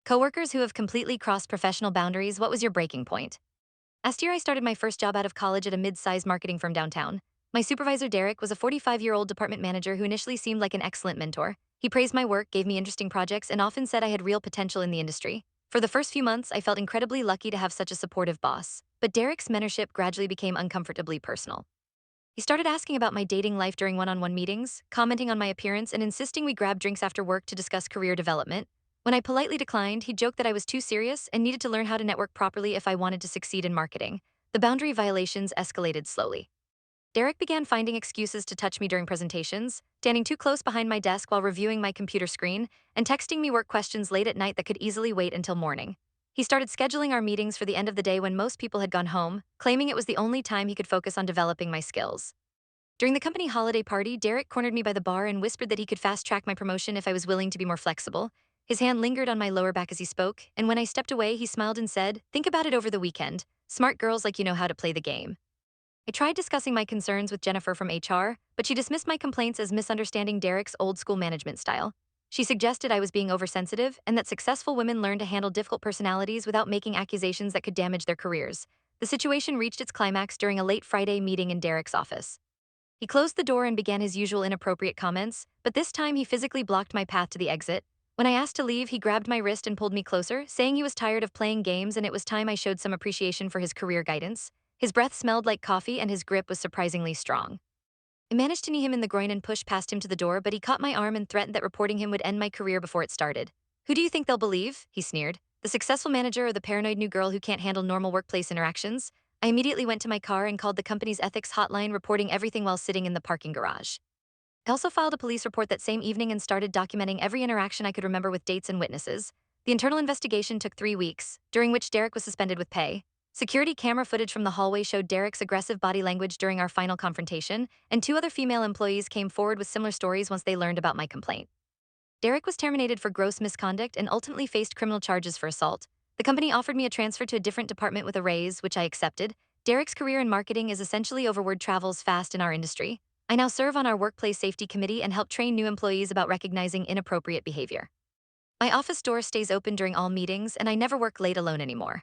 Coworkers who have completely crossed professional boundaries, what was your breaking point? Last year, I started my first job out of college at a mid-sized marketing firm downtown. My supervisor, Derek, was a 45-year-old department manager who initially seemed like an excellent mentor. He praised my work, gave me interesting projects, and often said I had real potential in the industry. For the first few months, I felt incredibly lucky to have such a supportive boss. But Derek's mentorship gradually became uncomfortably personal. He started asking about my dating life during one-on-one meetings, commenting on my appearance, and insisting we grab drinks after work to discuss career development. When I politely declined, he joked that I was too serious and needed to learn how to network properly if I wanted to succeed in marketing. The boundary violations escalated slowly. Derek began finding excuses to touch me during presentations, standing too close behind my desk while reviewing my computer screen, and texting me work questions late at night that could easily wait until morning. He started scheduling our meetings for the end of the day when most people had gone home, claiming it was the only time he could focus on developing my skills. During the company holiday party, Derek cornered me by the bar and whispered that he could fast-track my promotion if I was willing to be more flexible. His hand lingered on my lower back as he spoke, and when I stepped away, he smiled and said, "Think about it over the weekend. Smart girls like you know how to play the game." I tried discussing my concerns with Jennifer from HR, but she dismissed my complaints as misunderstanding Derek's old-school management style. She suggested I was being oversensitive and that successful women learn to handle difficult personalities without making accusations that could damage their careers. The situation reached its climax during a late Friday meeting in Derek's office. He closed the door and began his usual inappropriate comments, but this time he physically blocked my path to the exit. When I asked to leave, he grabbed my wrist and pulled me closer, saying he was tired of playing games and it was time I showed some appreciation for his career guidance. His breath smelled like coffee and his grip was surprisingly strong. I managed to knee him in the groin and push past him to the door, but he caught my arm and threatened that reporting him would end my career before it started. "Who do you think they'll believe?" he sneered. "The successful manager or the paranoid new girl who can't handle normal workplace interactions?" I immediately went to my car and called the company's ethics hotline, reporting everything while sitting in the parking garage. I also filed a police report that same evening and started documenting every interaction I could remember with dates and witnesses. The internal investigation took 3 weeks, during which Derek was suspended with pay. Security camera footage from the hallway showed Derek's aggressive body language during our final confrontation, and 2 other female employees came forward with similar stories once they learned about my complaint. Derek was terminated for gross misconduct and ultimately faced criminal charges for assault. The company offered me a transfer to a different department with a raise, which I accepted. Derek's career in marketing is essentially over word travels fast in our industry. I now serve on our workplace safety committee and help train new employees about recognizing inappropriate behavior. My office door stays open during all meetings, and I never work late alone anymore.